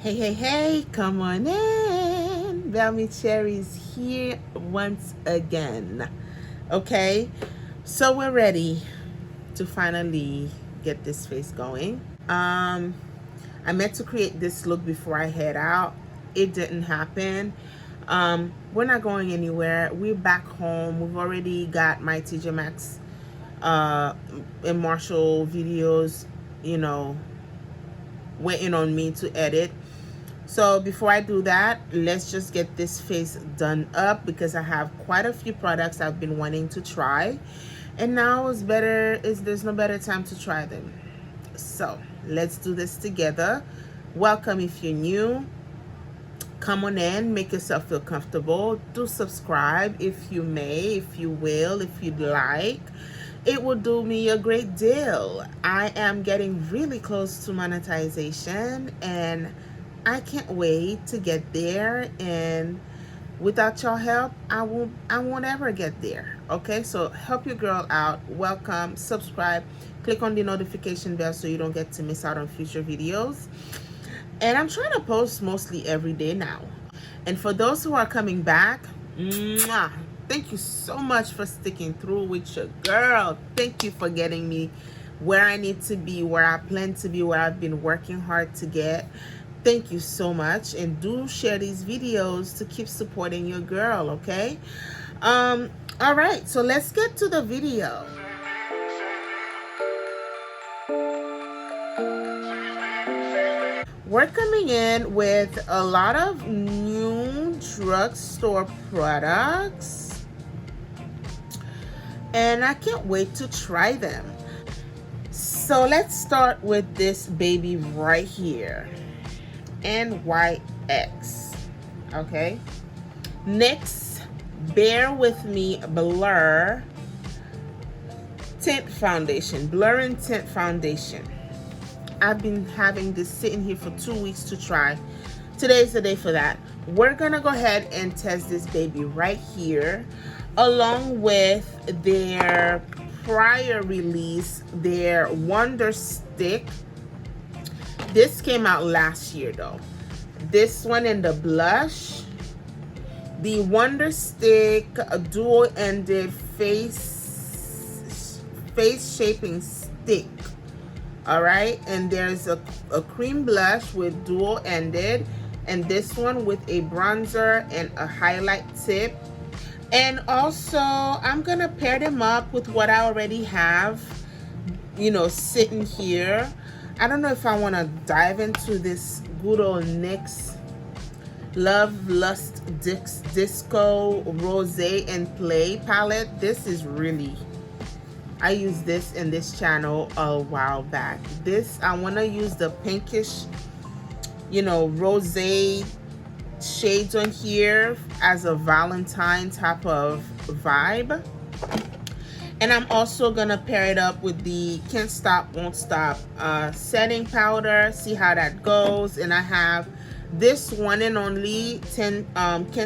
Hey, come on in. Velmy Cherry's here once again. Okay, so we're ready to finally get this face going. I meant to create this look before I head out. It didn't happen. We're not going anywhere. We're back home. We've already got my TJ Maxx and Marshall videos, you know, waiting on me to edit. So before I do that, let's just get this face done up because I have quite a few products I've been wanting to try, and now there's no better time to try them. So let's do this together. Welcome if you're new. Come on in, make yourself feel comfortable. Do subscribe if you may, if you will, if you'd like. It would do me a great deal. I am getting really close to monetization and I can't wait to get there, and without your help I won't ever get there. Okay, so help your girl out. Welcome, subscribe, click on the notification bell so you don't get to miss out on future videos. And I'm trying to post mostly every day now. And for those who are coming back, mwah, thank you so much for sticking through with your girl. Thank you for getting me where I need to be, where I plan to be, where I've been working hard to get. Thank you so much, and do share these videos to keep supporting your girl. Okay, all right, so let's get to the video. We're coming in with a lot of new drugstore products, and I can't wait to try them. So let's start with this baby right here. NYX, okay? NYX Bear With Me Blur Tint Foundation, Blur and Tint Foundation. I've been having this sitting here for 2 weeks to try. Today's the day for that. We're gonna go ahead and test this baby right here, along with their prior release, their Wonder Stick. This came out last year though. This one in the blush, the Wonder Stick dual-ended face shaping stick. All right, and there's a cream blush with dual-ended, and this one with a bronzer and a highlight tip. And also I'm gonna pair them up with what I already have, you know, sitting here. I don't know if I want to dive into this good old NYX Love Lust Disco Rose and Play palette. This is really, I used this in this channel a while back. This, I want to use the pinkish, you know, rose shades on here as a Valentine type of vibe. And I'm also gonna pair it up with the Can't Stop Won't Stop setting powder, see how that goes. And I have this one and only Can't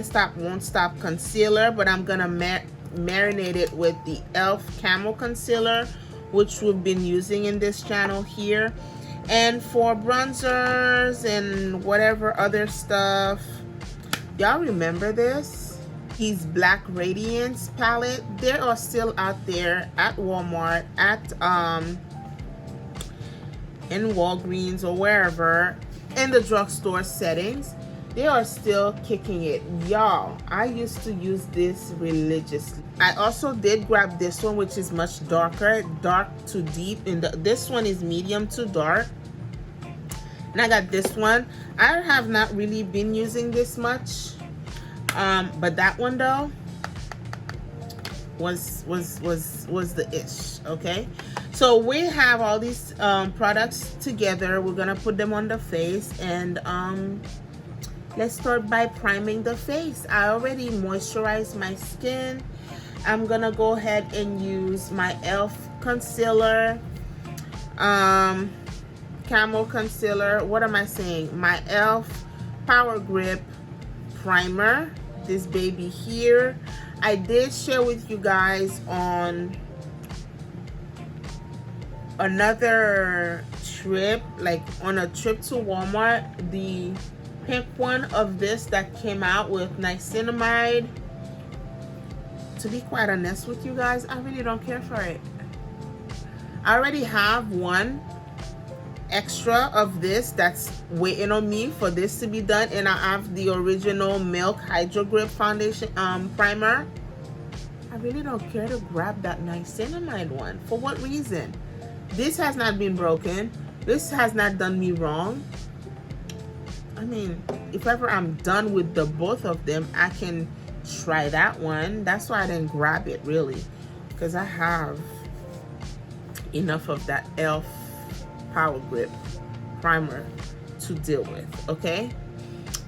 Stop Won't Stop concealer, but I'm gonna marinate it with the e.l.f. Camel Concealer, which we've been using in this channel here. And for bronzers and whatever other stuff, y'all remember this? His Black Radiance palette. They are still out there at Walmart, at in Walgreens or wherever, in the drugstore settings. They are still kicking it, y'all. I used to use this religiously. I also did grab this one, which is much darker, dark to deep. This one is medium to dark. And I got this one. I have not really been using this much. But that one though was the ish. Okay, so we have all these products together. We're gonna put them on the face, and let's start by priming the face. I already moisturized my skin. I'm gonna go ahead and use my e.l.f. concealer, Camel Concealer. What am I saying? My e.l.f. Power Grip primer, this baby here. I did share with you guys on another trip, like on a trip to Walmart, the pink one of this that came out with niacinamide. To be quite honest with you guys, I really don't care for it. I already have one extra of this that's waiting on me for this to be done, and I have the original Milk Hydro Grip foundation primer. I really don't care to grab that niacinamide one. For what reason? This has not been broken. This has not done me wrong. I mean, if ever I'm done with the both of them, I can try that one. That's why I didn't grab it, really, because I have enough of that e.l.f. Power Grip primer to deal with. Okay,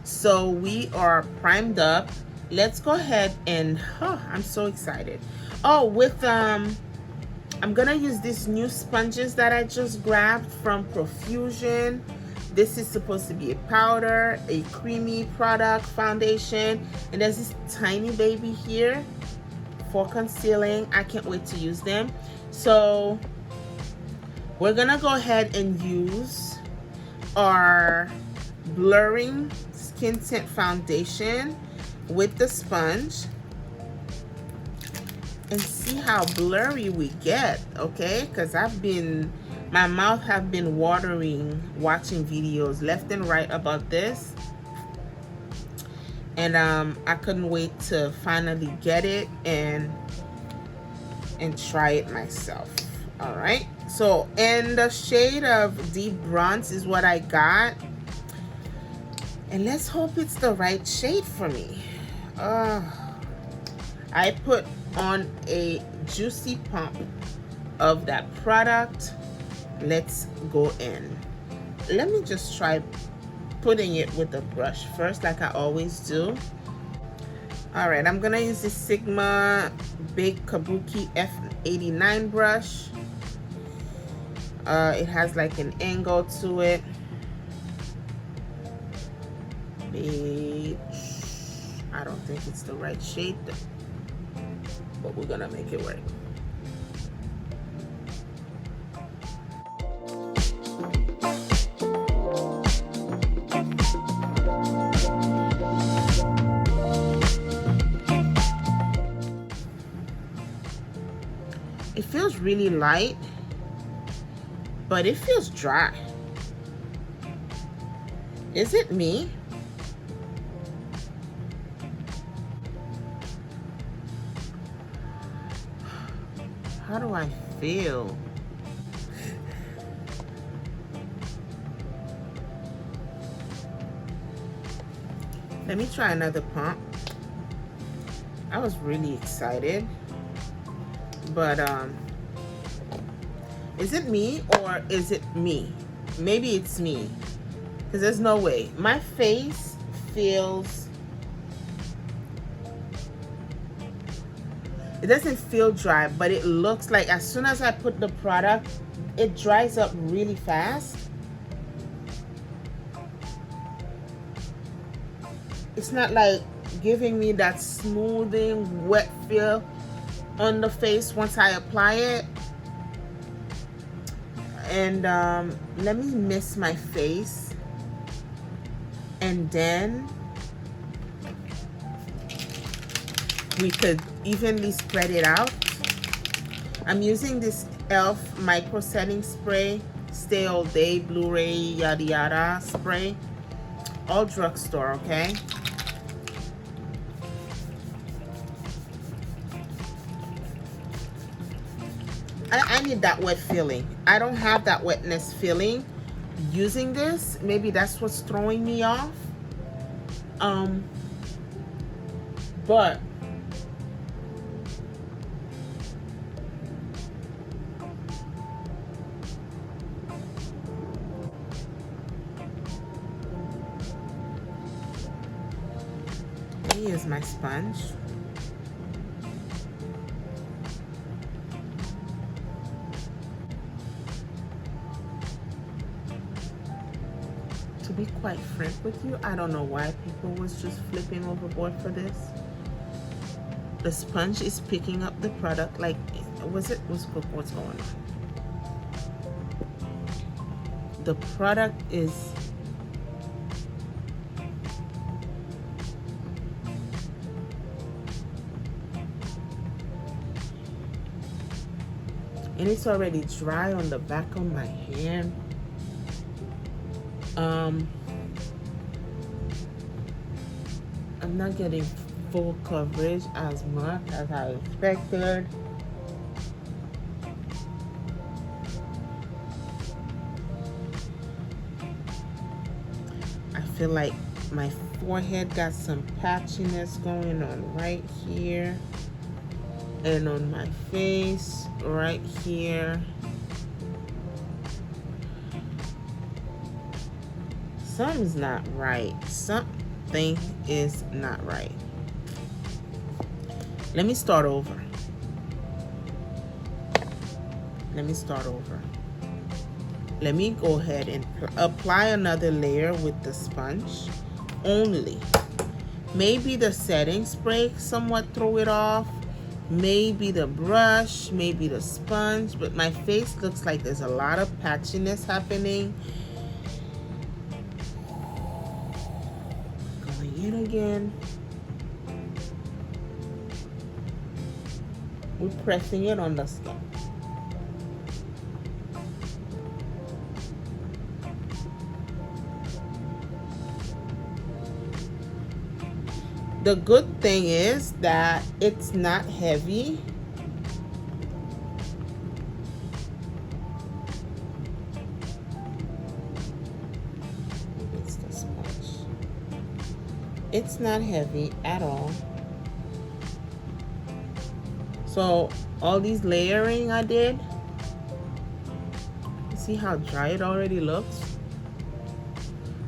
so we are primed up. Let's go ahead and I'm so excited. Oh, with I'm gonna use these new sponges that I just grabbed from Profusion. This is supposed to be a powder, a creamy product foundation, and there's this tiny baby here for concealing. I can't wait to use them. So we're gonna go ahead and use our blurring skin tint foundation with the sponge and see how blurry we get. Okay, because my mouth have been watering watching videos left and right about this, and I couldn't wait to finally get it and try it myself. All right, so in the shade of Deep Bronze is what I got, and let's hope it's the right shade for me. I put on a juicy pump of that product. Let's go in. Let me just try putting it with a brush first, like I always do. All right, I'm gonna use the Sigma Big Kabuki F89 brush. It has like an angle to it. I don't think it's the right shade, but we're gonna make it work. It feels really light, but it feels dry. Is it me? How do I feel? Let me try another pump. I was really excited, but is it me or is it me? Maybe it's me, because there's no way. My face feels, it doesn't feel dry, but it looks like as soon as I put the product, it dries up really fast. It's not like giving me that smoothing, wet feel on the face once I apply it. And let me mist my face, and then we could evenly spread it out. I'm using this e.l.f. micro setting spray, stay all day, Blu-ray, yada yada spray, all drugstore. Okay, I need that wet feeling. I don't have that wetness feeling using this. Maybe that's what's throwing me off. But here's my sponge. To be quite frank with you, I don't know why people was just flipping overboard for this. The sponge is picking up the product like, what's going on? the product is and it's already dry on the back of my hand. I'm not getting full coverage as much as I expected. I feel like my forehead got some patchiness going on right here, and on my face right here. Something's not right. Something is not right. Let me start over. Let me go ahead and apply another layer with the sponge only. Maybe the setting spray somewhat throw it off. Maybe the brush, maybe the sponge, but my face looks like there's a lot of patchiness happening. Going in again. We're pressing it on the skin. The good thing is that it's not heavy. It's the sponge. It's not heavy at all. So all these layering I did, see how dry it already looks?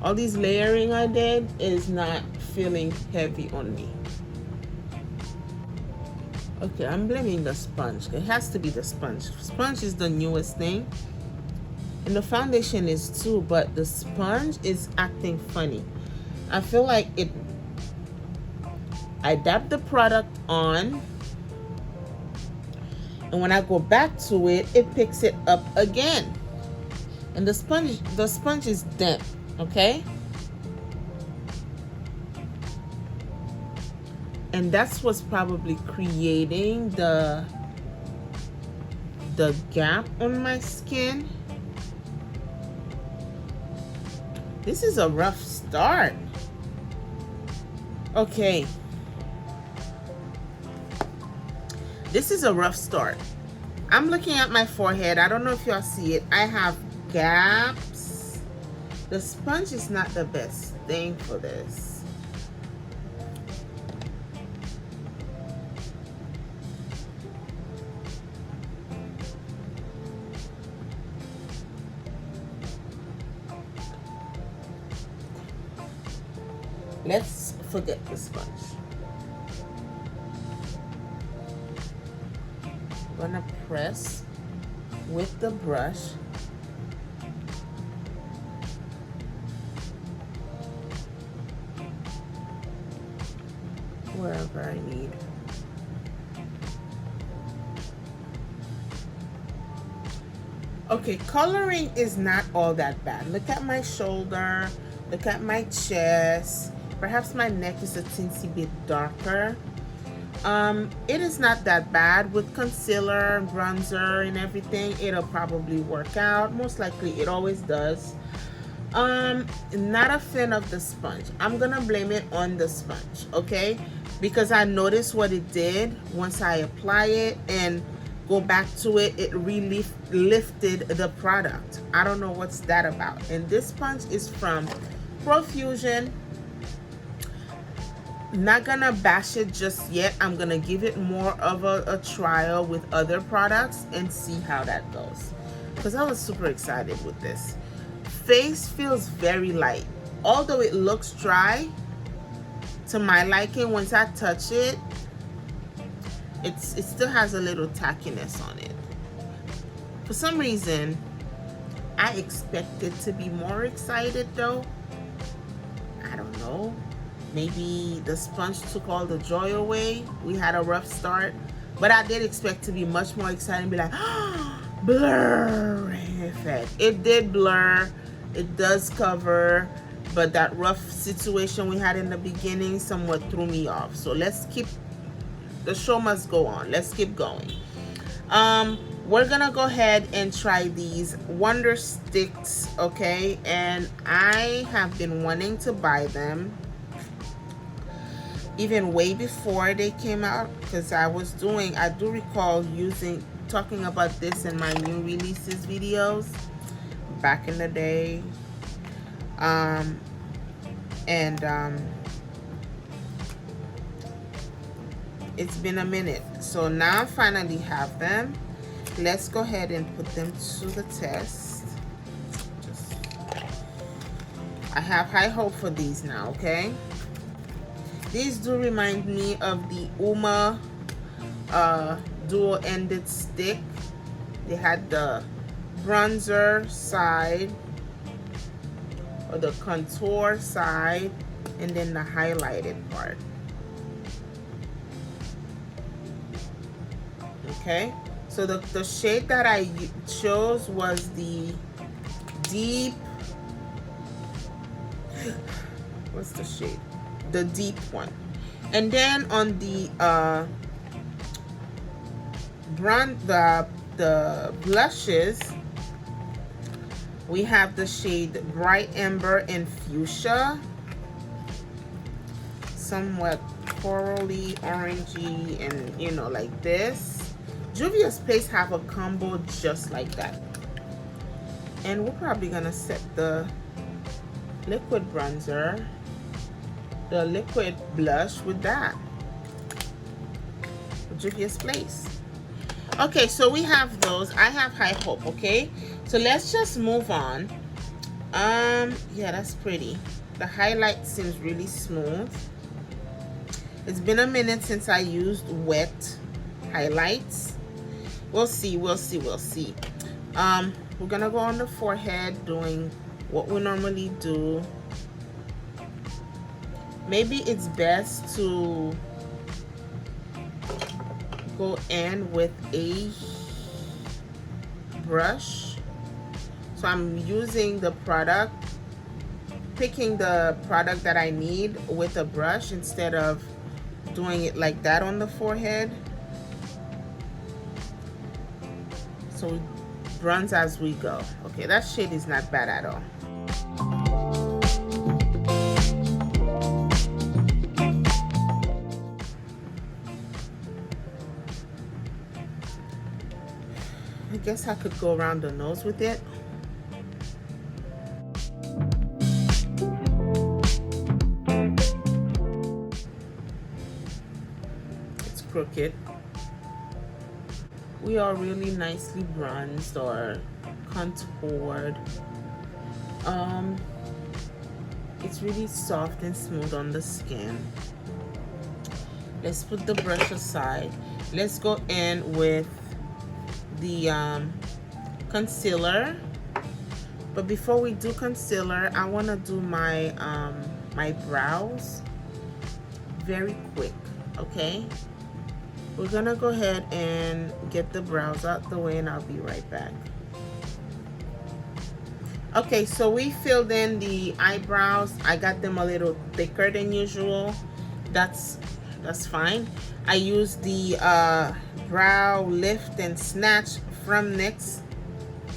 All these layering I did is not feeling heavy on me. Okay, I'm blaming the sponge. It has to be the sponge. Sponge is the newest thing. And the foundation is too, but the sponge is acting funny. I feel like I dab the product on, and when I go back to it, it picks it up again. And the sponge is damp, okay? And that's what's probably creating the gap on my skin. This is a rough start. Okay. This is a rough start. I'm looking at my forehead. I don't know if y'all see it. I have gaps. The sponge is not the best thing for this. Let's forget the sponge. I'm gonna press with the brush. Wherever I need. Okay, coloring is not all that bad. Look at my shoulder, look at my chest. Perhaps my neck is a teensy bit darker. It is not that bad. With concealer, bronzer, and everything, it'll probably work out. Most likely, it always does. Not a fan of the sponge. I'm gonna blame it on the sponge, okay? Because I noticed what it did once I apply it and go back to it, it really lifted the product. I don't know what's that about. And this sponge is from Profusion. Not gonna bash it just yet. I'm gonna give it more of a trial with other products and see how that goes, because I was super excited with this. Face feels very light, although it looks dry to my liking. Once I touch it, it still has a little tackiness on it. For some reason, I expected to be more excited though. I don't know. Maybe the sponge took all the joy away. We had a rough start, but I did expect to be much more excited and be like, oh, blur effect. It did blur. It does cover, but that rough situation we had in the beginning somewhat threw me off. So let's keep, the show must go on. Let's keep going. We're gonna go ahead and try these Wonder Sticks, okay? And I have been wanting to buy them even way before they came out, because I do recall talking about this in my new releases videos back in the day. It's been a minute, so now I finally have them. Let's go ahead and put them to the test. I have high hope for these now, okay? These do remind me of the Uma dual-ended stick. They had the bronzer side, or the contour side, and then the highlighted part. Okay, so the shade that I chose was the deep, what's the shade? The deep one. And then on the the blushes, we have the shade Bright Amber and Fuchsia, somewhat corally, orangey, and you know, like this. Juvia's Place have a combo just like that. And we're probably gonna set the liquid bronzer, the liquid blush with that. Juvia's Place. Okay, so we have those. I have high hope, okay? So let's just move on. Yeah, that's pretty. The highlight seems really smooth. It's been a minute since I used wet highlights. We'll see, we'll see, we'll see. We're gonna go on the forehead doing what we normally do. Maybe it's best to go in with a brush. So I'm using the product, picking the product that I need with a brush instead of doing it like that on the forehead. So we bronze as we go. Okay, that shade is not bad at all. I guess I could go around the nose with it. It's crooked. We are really nicely bronzed or contoured. It's really soft and smooth on the skin. Let's put the brush aside. Let's go in with the concealer. But before we do concealer, I want to do my my brows very quick, okay? We're gonna go ahead and get the brows out the way, and I'll be right back. Okay, so we filled in the eyebrows. I got them a little thicker than usual. That's fine. I used the brow lift and snatch from NYX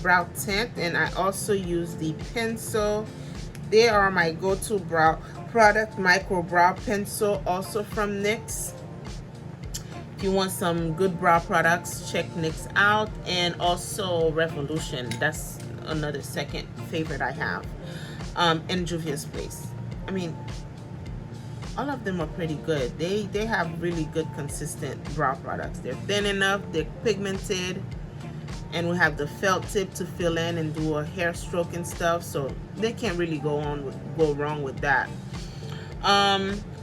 Brow Tint, and I also use the pencil. They are my go-to brow product, micro brow pencil, also from NYX. If you want some good brow products, check NYX out, and also Revolution. That's another second favorite I have. And Juvia's Place. I mean, all of them are pretty good. They have really good consistent brow products. They're thin enough, they're pigmented, and we have the felt tip to fill in and do a hair stroke and stuff, so they can't really go wrong with that.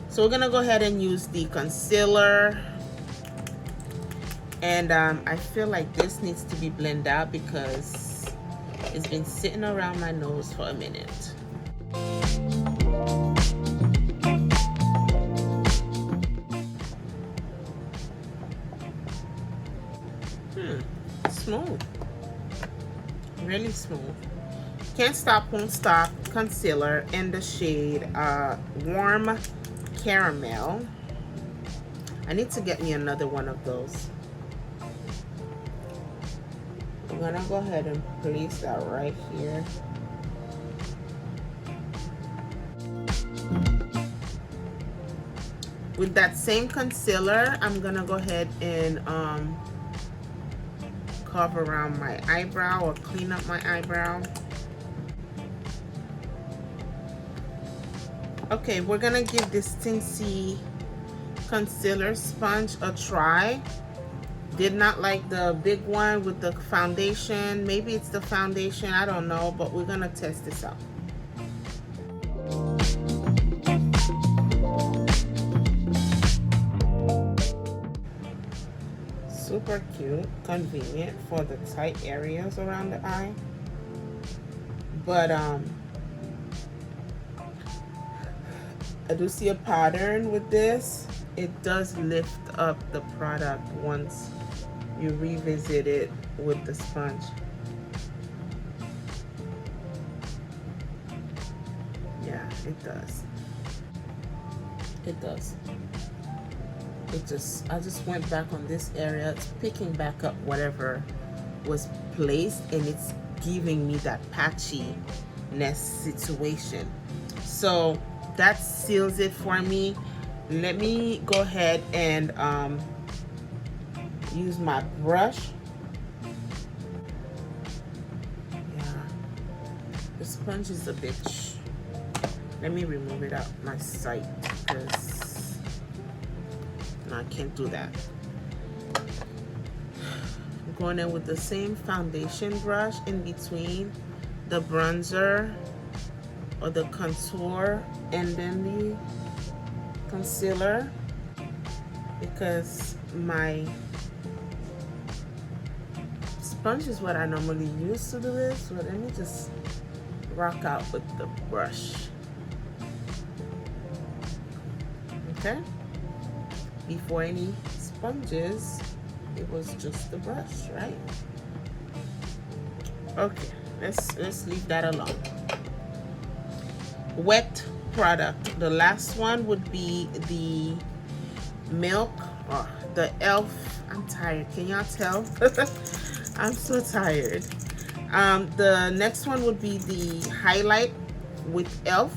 So we're gonna go ahead and use the concealer, and I feel like this needs to be blended out because it's been sitting around my nose for a minute. Smooth, really smooth. Can't Stop Won't Stop concealer in the shade Warm Caramel. I need to get me another one of those. I'm gonna go ahead and place that right here. With that same concealer, I'm gonna go ahead and carve around my eyebrow or clean up my eyebrow. Okay, we're gonna give this Tincy concealer sponge a try. Did not like the big one with the foundation. Maybe it's the foundation, I don't know, but we're gonna test this out. Super cute, convenient for the tight areas around the eye. But I do see a pattern with this. It does lift up the product once you revisit it with the sponge. Yeah, it does. It does. I just went back on this area. It's picking back up whatever was placed, and it's giving me that patchiness situation. So that seals it for me. Let me go ahead and use my brush. Yeah, the sponge is a bitch. Let me remove it out my sight because no, I can't do that. I'm going in with the same foundation brush in between the bronzer or the contour and then the concealer, because my sponge is what I normally use to do this. So let me just rock out with the brush. Okay, before any sponges, it was just the brush, right? Okay, let's leave that alone. Wet product. The last one would be the Milk, or the Elf. I'm tired. Can y'all tell? I'm so tired. The next one would be the highlight with Elf.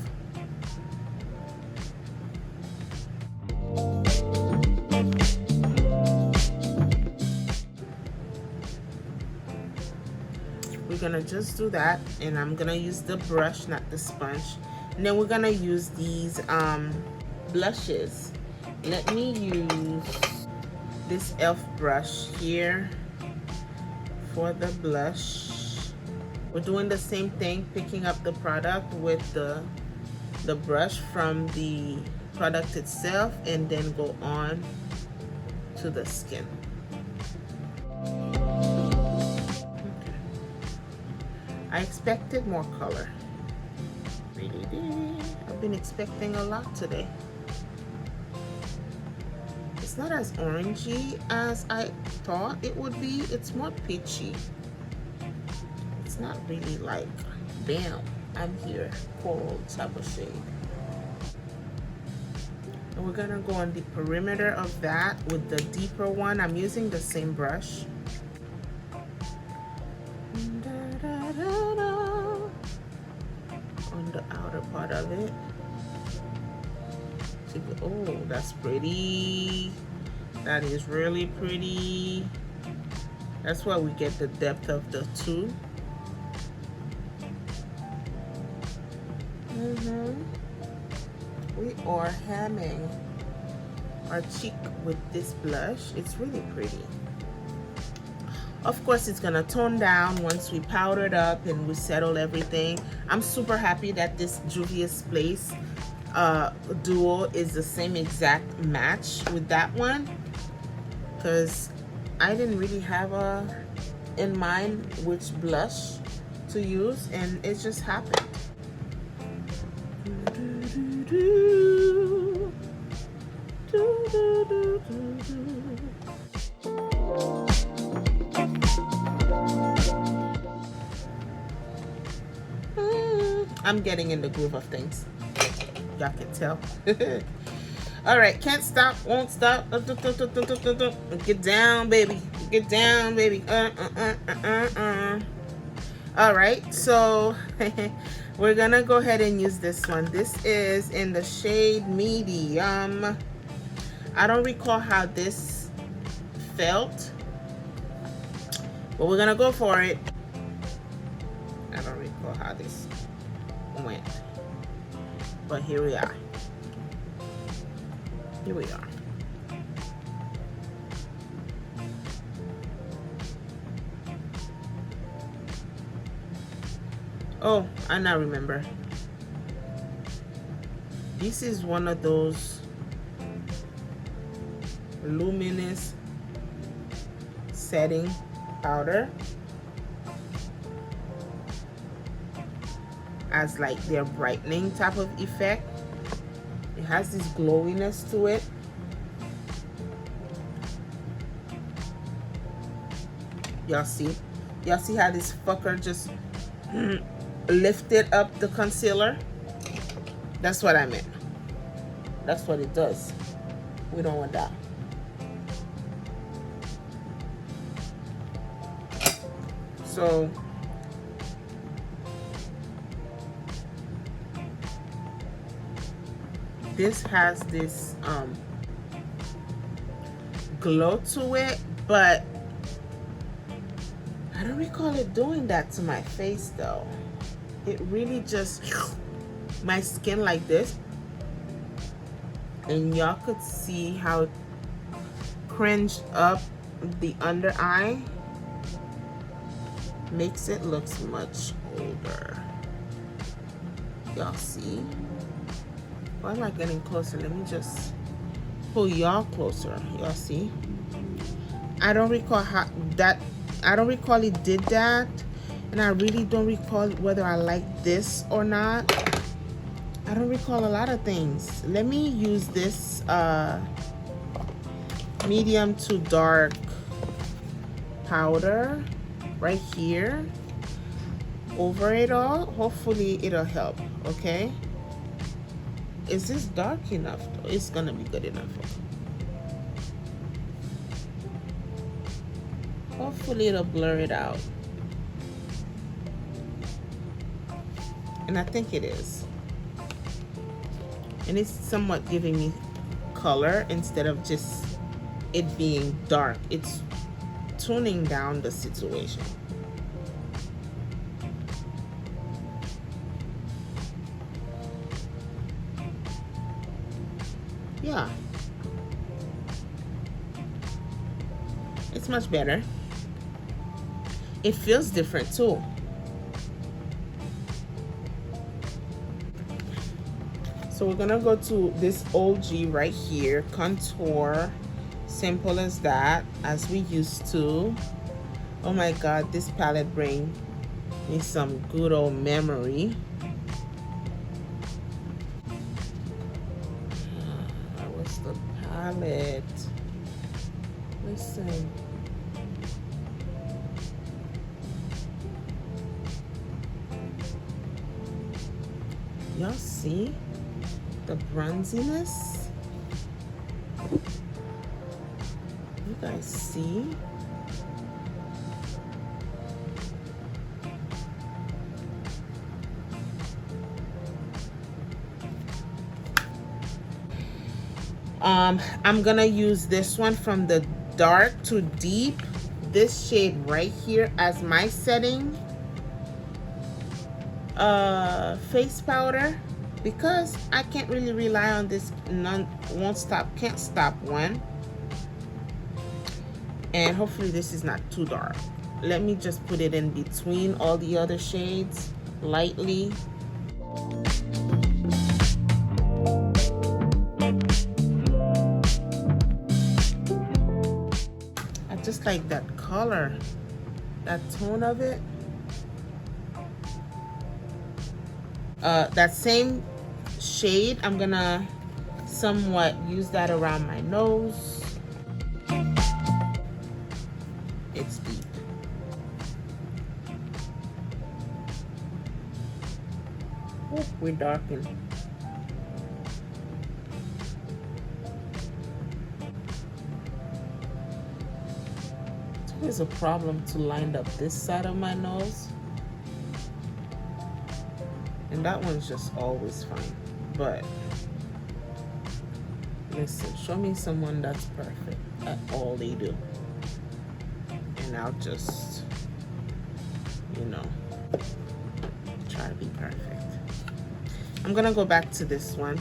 We're gonna just do that, and I'm gonna use the brush, not the sponge. And then we're gonna use these blushes. Let me use this Elf brush here for the blush. We're doing the same thing, picking up the product with the brush from the product itself and then go on to the skin. I expected more color. Really did. I've been expecting a lot today. It's not as orangey as I thought it would be. It's more peachy. It's not really like, bam, I'm here, coral type of shade. And we're gonna go on the perimeter of that with the deeper one. I'm using the same brush. On the outer part of it. Oh, that's pretty. That is really pretty. That's why we get the depth of the two. We are hamming our cheek with this blush. It's really pretty. Of course, it's gonna tone down once we powder it up and we settle everything. I'm super happy that this Juvia's Place duo is the same exact match with that one, because I didn't really have in mind which blush to use, and it just happened. I'm getting in the groove of things. Y'all can tell. All right, can't stop, won't stop. Get down, baby. Get down, baby. All right, so we're gonna go ahead and use this one. This is in the shade medium. I don't recall how this felt, but we're gonna go for it. I don't recall how this went, but here we are. Here we are. Oh, I now remember. This is one of those luminous setting powder as like their brightening type of effect. It has this glowiness to it. Y'all see? Y'all see how this fucker just lifted up the concealer? That's what I meant. That's what it does. We don't want that. So this has this glow to it, but I don't recall it doing that to my face though. It really just my skin like this, and y'all could see how it cringed up the under eye, makes it look much older. Y'all see? Why am I getting closer? Let me just pull y'all closer. Y'all see? I don't recall how that, I don't recall it did that, and I really don't recall whether I like this or not. I don't recall a lot of things. Let me use this medium to dark powder right here over it all. Hopefully it'll help. Okay, is this dark enough though? It's gonna be good enough. Hopefully it'll blur it out, and I think it is, and it's somewhat giving me color instead of just it being dark. It's tuning down the situation. Yeah, it's much better. It feels different too. So we're gonna go to this OG right here, contour, simple as that, as we used to. Oh my god, this palette brings me some good old memory. That was the palette. Listen. Y'all see the bronziness? You guys see? I'm gonna use this one from the dark to deep, this shade right here, as my setting face powder, because I can't really rely on this can't stop one, and hopefully this is not too dark. Let me just put it in between all the other shades lightly. I just like that color, that tone of it. That same shade, I'm gonna somewhat use that around my nose. It's deep. We darken. It's always a problem to line up this side of my nose. And that one's just always fine. But listen, show me someone that's perfect at all they do. And I'll just, you know, try to be perfect. I'm gonna go back to this one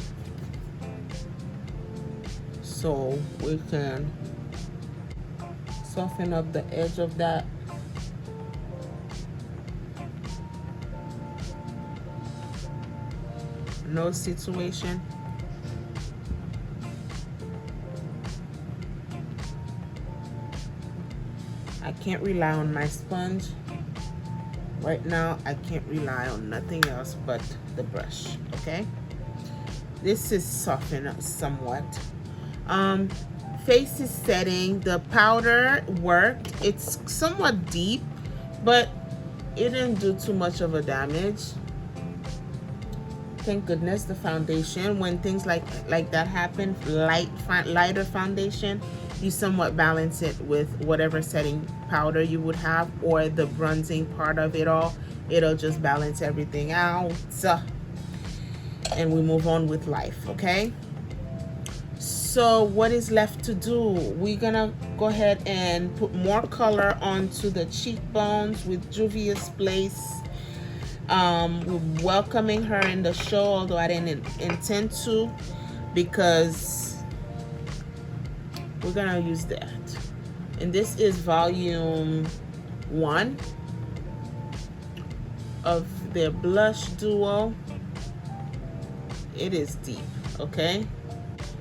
so we can soften up the edge of that. Nose situation. I can't rely on my sponge. Right now, I can't rely on nothing else but the brush, okay? This is softened up somewhat. Face is setting. The powder worked. It's somewhat deep, but it didn't do too much of a damage. Thank goodness. The foundation, when things like that happen, lighter foundation, you somewhat balance it with whatever setting powder you would have, or the bronzing part of it all. It'll just balance everything out, and we move on with life, okay? So what is left to do? We're gonna go ahead and put more color onto the cheekbones with Juvia's Place. We're welcoming her in the show, although I didn't intend to, because we're gonna use that. And this is volume 1 of their blush duo. It is deep, okay?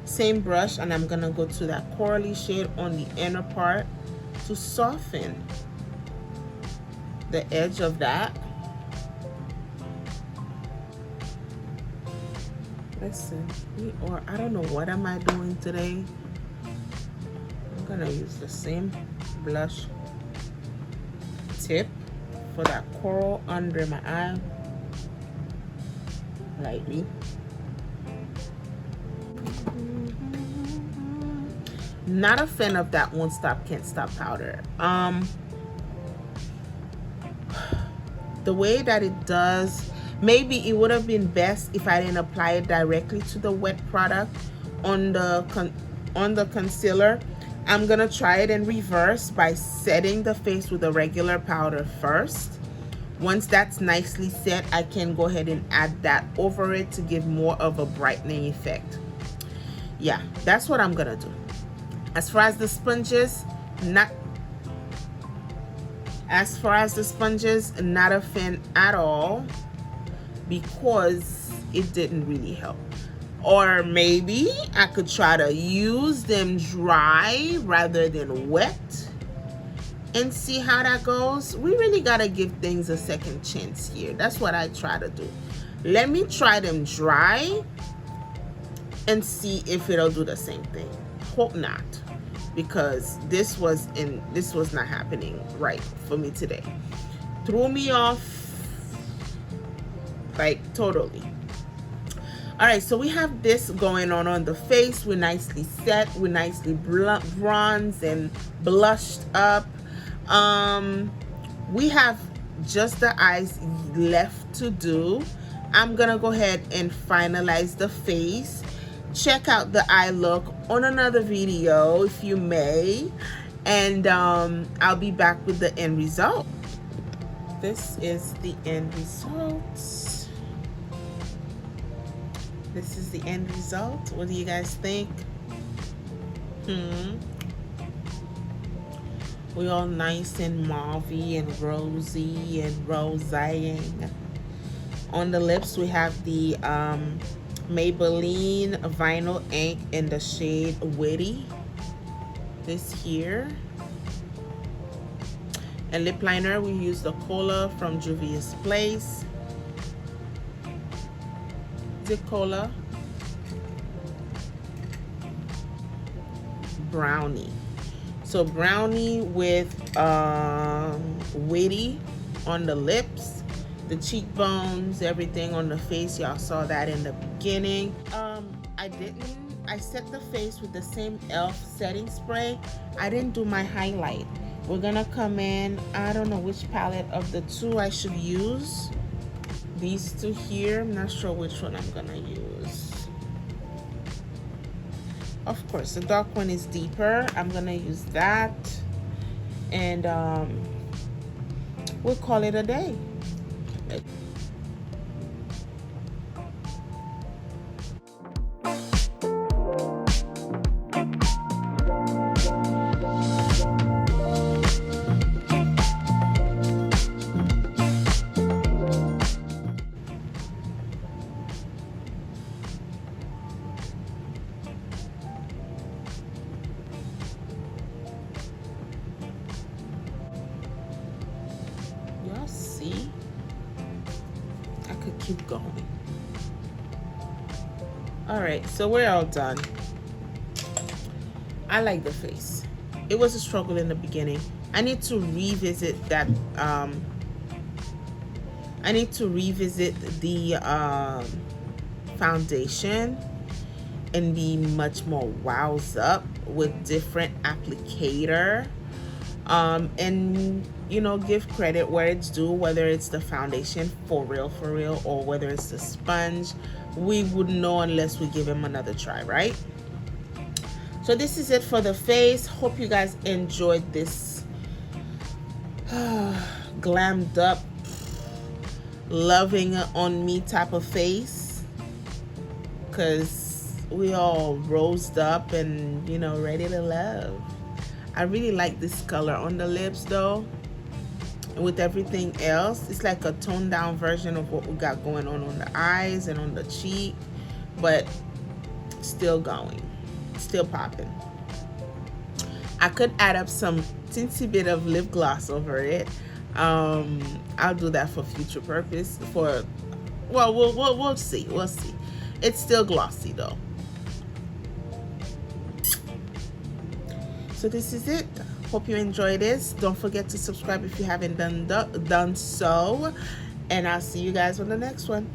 Same brush, and I'm gonna go to that corally shade on the inner part to soften the edge of that. Listen, I don't know what am I doing today. I'm gonna use the same blush tip for that coral under my eye, lightly. Not a fan of that Won't Stop Can't Stop powder. The way that it does, maybe it would have been best if I didn't apply it directly to the wet product on the concealer. I'm gonna try it in reverse by setting the face with a regular powder first. Once that's nicely set, I can go ahead and add that over it to give more of a brightening effect. Yeah, that's what I'm gonna do. As far as the sponges, not a fan at all, because it didn't really help. Or maybe I could try to use them dry rather than wet and see how that goes. We really gotta give things a second chance here. That's what I try to do. Let me try them dry and see if it'll do the same thing. Hope not, because this was not happening right for me today. Threw me off, like, totally. All right, so we have this going on the face. We're nicely set. We're nicely bronzed and blushed up. We have just the eyes left to do. I'm gonna go ahead and finalize the face. Check out the eye look on another video if you may, and I'll be back with the end result. This is the end result. This is the end result. What do you guys think? We all nice and mauvey and rosy and rosaing. On the lips, we have the Maybelline Vinyl Ink in the shade Witty. This here. And lip liner, we use the Cola from Juvia's Place. The Cola. Brownie. So brownie with Witty on the lips, the cheekbones, everything on the face. Y'all saw that in the beginning. I set the face with the same e.l.f. setting spray. I didn't do my highlight. We're gonna come in, I don't know which palette of the two I should use. These two here, I'm not sure which one I'm gonna use. Of course, the dark one is deeper. I'm gonna use that. And we'll call it a day. Y'all see? I could keep going. All right, so we're all done. I like the face. It was a struggle in the beginning. I need to revisit that. I need to revisit the foundation and be much more wowed up with different applicator. And you know, give credit where it's due, whether it's the foundation for real, or whether it's the sponge. We wouldn't know unless we give him another try, right? So this is it for the face. Hope you guys enjoyed this glammed up, loving on me type of face, because we all rosed up and, you know, ready to love. I really like this color on the lips though. With everything else, it's like a toned down version of what we got going on the eyes and on the cheek, but still going, still popping. I could add up some teensy bit of lip gloss over it. I'll do that for future purpose. For well, we'll see. We'll see. It's still glossy though. So this is it. Hope you enjoy this. Don't forget to subscribe if you haven't done so. And I'll see you guys on the next one.